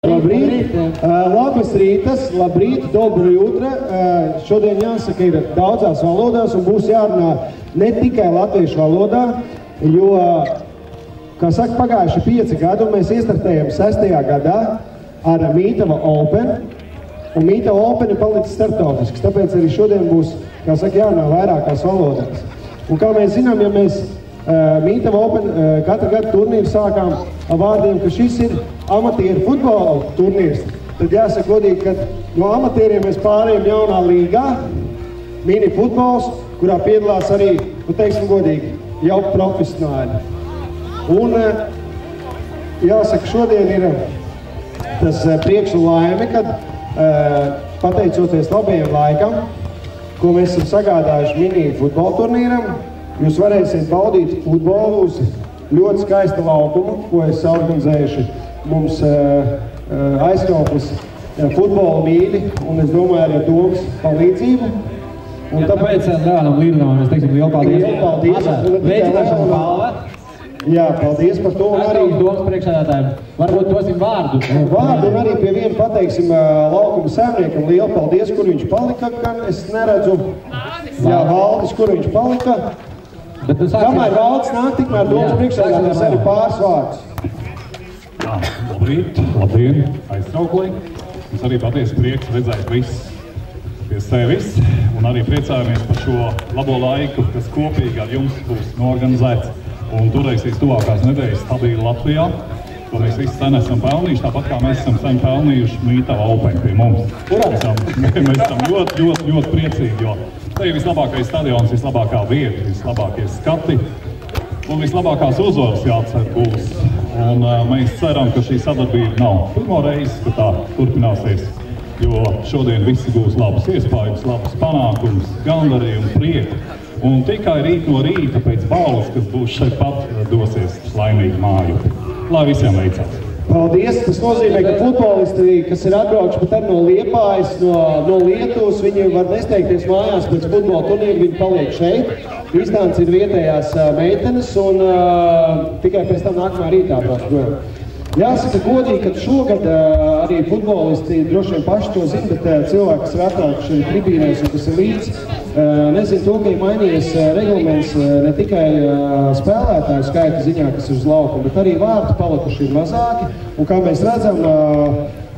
Labrīt! Labas rītas, labrīt, dobru jūtra. Šodien jāsaka ir daudzās valodās un būs jārunā ne tikai latviešu valodā, jo, kā saka, pagājuši 5 gadi un mēs iestartējam 6. gadā ar Mītava Open. Un Mītava Open ir palicis starptautisks, tāpēc arī šodien būs, kā saka, jārunā vairākās valodās. Un kā mēs zinām, ja mēs Mītava Open katru gadu turnīru sākām ar vārdiem, ka šis ir amatieru futbola turnīrs, tad jāsaka godīgi, ka no amatieriem mēs pārējām jaunā līgā, mini futbols, kurā piedalās arī, teiksim godīgi, jau profesionāļi. Un jāsaka, šodien ir tas prieks un laime, kad pateicoties labajam laikam, ko mēs esam sagādājuši mini futbola turnīram, jūs varēsiet baudīt futbolu uz ļoti skaista laukumu, ko es organizējuši mums aizkrauklis futbola mīļi, un es domāju arī Domas palīdzību. Un tāpēc dēlam līdzinām, mēs teiksim lielu paldies. Lielu paldies. Veicināšanu balva. Jā, paldies par to. Arī Domas priekšsēdētājiem. Varbūt dosim vārdu. Vārdu un arī pie viena pateiksim laukuma saimniekam lielu paldies, kur viņš palika, gan es neredzu. Jā, Valdis, kur viņš palika. Kamēr Valdis nāk, tikmēr Domas priekšsēdētājs arī pāris vārdus. Jā, labrīt, labdien, aiztrauklī. Mums arī patiesi prieks redzēt viss pie sevis un arī priecājamies par šo labo laiku, kas kopīgi ar jums būs noorganizēts un turēsies tuvākās nedēļas stabili Latvijā, ko mēs visi sen esam pelnījuši, tāpat kā mēs esam sen pelnījuši Mītava Open pie mums. Mēs esam ļoti priecīgi, jo te ir vislabākais stadions, vislabākā vieta, vislabākie skati un vislabākās uzvaras jāatcer būs. Un mēs ceram, ka šī sadarbība nav pirmo reizi, ka tā turpināsies, jo šodien visi būs labas iespējas, labas panākums, gandarījumu, prieku. Un tikai rīt no rīta pēc balvas, kas būs šeit pat, dosies laimīgi māju. Lai visiem veicās! Paldies! Tas nozīmē, ka futbolisti, kas ir atbraukuši pat arī no Liepājas, no Lietuvas, viņi var nesteigties mājās pēc futbola turnīra, viņi paliek šeit. Īstāns ir vietējās meitenes un tikai pēc tam nākamā rītā brauc projām. Jāsaka godīgi, ka šogad arī futbolisti droši vien paši to zina, bet cilvēki, kas ir atnākuši tribīnēs un kas ir līdz, nezinu to, ka ir mainījies reglaments ne tikai spēlētāju skaita ziņā, kas ir uz laukuma, bet arī vārtu palikuši ir mazāki. Un kā mēs redzam,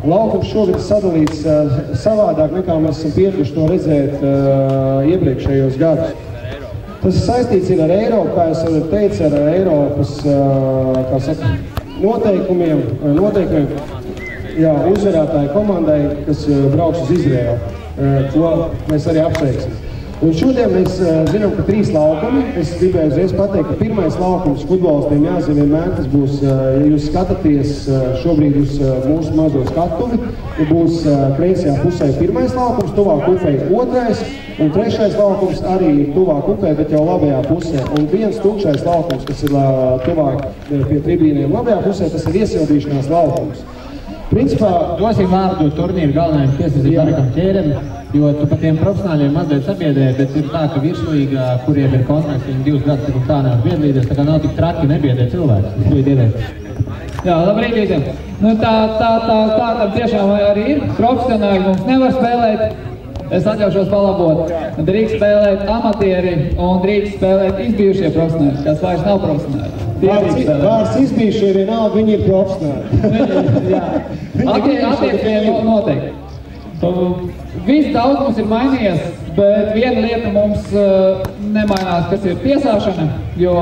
laukums šogad ir sadalīts savādāk, nekā mēs esam pieraduši to redzēt iepriekšējos gadus. Tas saistīts ir ar Eiropu, kā es teicu, ar Eiropas, kā saka, noteikumiem, jā, uzvarētāju komandai, kas brauks uz Izraēlu, ko mēs arī apsveiksim. Un šodien mēs zinām, ka 3 laukumi. Es gribēju uzreiz pateikt, ka pirmais laukums futbolistiem jāzina vienmēr, tas būs, ja jūs skatāties šobrīd uz mūsu mazo skatuvi, būs kreisajā pusē pirmais laukums, tuvāk upei 2. un 3. laukums arī ir tuvāk upei, bet jau labajā pusē. Un viens tukšais laukums, kas ir tuvāk pie tribīniem labajā pusē, tas ir iesildīšanās laukums. Principā, dosim vārdu turnīru galvenajam tiesnesim Marikam Ķērim, jo tu par tiem profesionāļiem mazliet sabiedrē, bet ir tā, ka virslīga, kuriem ir kontrakts, viņi 2 gadus tik un tā nevar biedrīties, tā kā nav tik traki nebiedrē cilvēks. Jā, labrīt visiem. Nu tā tam tiešām arī ir. Profesionāļi mums nevar spēlēt. Es atļaušos palabot. Drīkst spēlēt amatieri un drīkst spēlēt izbijušie profesionāļi, kas vairs nav profesionāļi. Vārds izbijušie vienalga, viņi ir profesionāļi. Jā. Attieksmē noteikti. Viss daudzums ir mainījies, bet viena lieta mums nemainās, kas ir tiesāšana, jo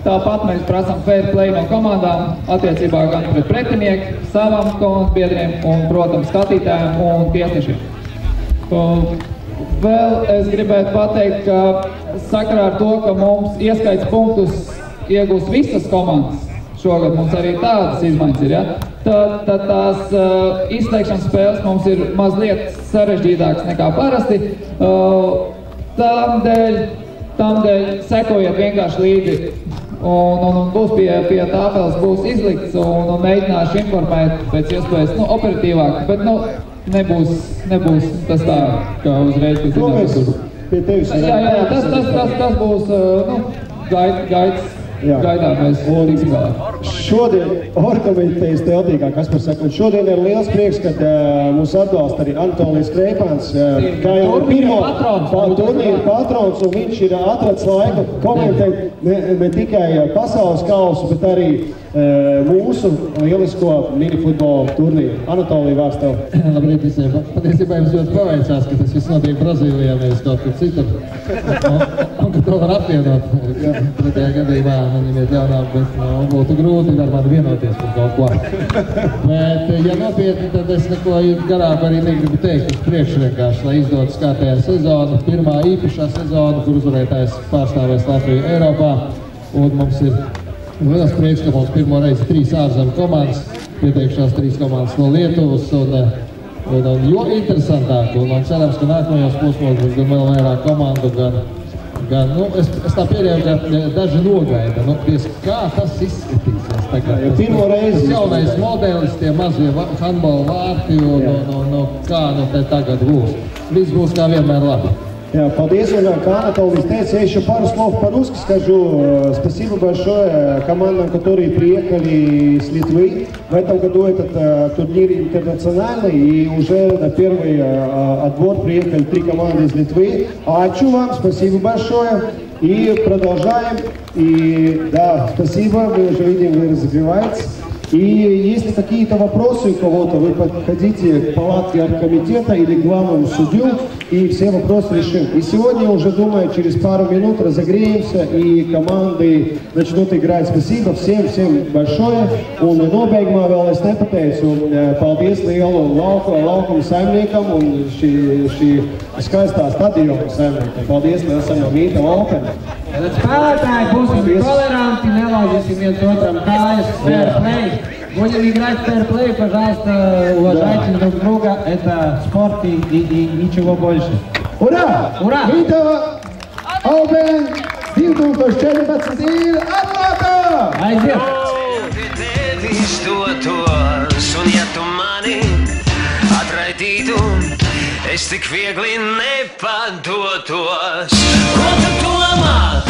tāpat mēs prasām fair play no komandām attiecībā gan pret pretinieku, savam komandas biedriem un, protams, skatītājiem un tiesnešiem. Vēl es gribētu pateikt, ka sakarā ar to, ka mums ieskaits punktus iegūs visas komandas, šogad mums arī tādas izmaiņas ir, ja? Tad tās izslēgšanas spēles mums ir mazliet sarežģītākas nekā parasti. Tādēļ sekojiet vienkārši līdzi un būs pie tāfeles būs izlikts un mēģināšu informēt pēc iespējas operatīvāk, bet nebūs tas tā, kā uzreiz, kas pie tevis. Jā, tas būs gaids gaidāmais tiksim galā. Šodien, orkomitejas teotīgā, kas par saka, un šodien ir liels prieks, kad mūs atbalsta arī Anatolijs Kreipāns, kā jau pirmo turnīru patrons, un viņš ir atrads laiku komentēt ne tikai pasaules kausu, bet arī mūsu lielisko minifutbola turnīru. Anatolija, vārds tev. Labrīt visiem. Patiesībā jums ļoti paveicās, ka tas viss notiek Brazīlijā, nevis kaut kur citur. Un ka to var apvienot. Pretējā gadījumā viņam ir ļaunāk, bet būtu grūti ar mani vienoties par kaut ko. Bet, ja nopietni, tad es neko garāk arī negribu teikt. Uz priekšu vienkārši, lai izdodas kārtējā sezona, pirmā īpašā sezona, kur uzvarētājs pārstāvēs Latviju Eiropā. Un mums ir liels prieks, ka mums pirmo reizi 3 ārzemju komandas, pieteikšās 3 komandas no Lietuvas, un jo interesantāk, un cerams, ka nākamajos posmos būs gan vēl vairāk komandu, gan es tā pieļauju, ka daži nogaida, kā tas izskatīsies tagad. Tas jaunais modelis, tie mazie handbola vārti, un kā te tagad būs. Viss būs kā vienmēр labi. Paldies, как Анатолий тeica, я еще пару слов по-русски скажу. Спасибо большое командам, которые приехали с Литвы. В этом году этот турнир интернациональный, и уже на первый отбор приехали 3 команды из Литвы. А Ачу вам спасибо большое. И продолжаем. И да, спасибо, мы уже видим, вы разогреваетесь. И если какие-то вопросы у кого-то, вы подходите к палатке оргкомитета или к главному судью, и все вопросы решим. И сегодня уже, думаю, через пару минут разогреемся, и команды начнут играть. Спасибо всем большое. Un nobeigumā vēl es nepateicu, paldies lielu laukumu saimniekam un šī skaistā stadiona saimniekam. Paldies liels jau Vīta Valkana. Tad spēlētāji būsim toleranti, nelauzīsim viens otram kājas, fair play. Будем играть в фэрплей, пожалуйста, уважайте друг друга, это спорт и ничего больше. Ура! Ура! Vīta Auben 2014 ir atklāta! Aiziet! Tevis dotos, un ja tu mani atraidītu, es tik viegli nepadotos. Ko tu domā?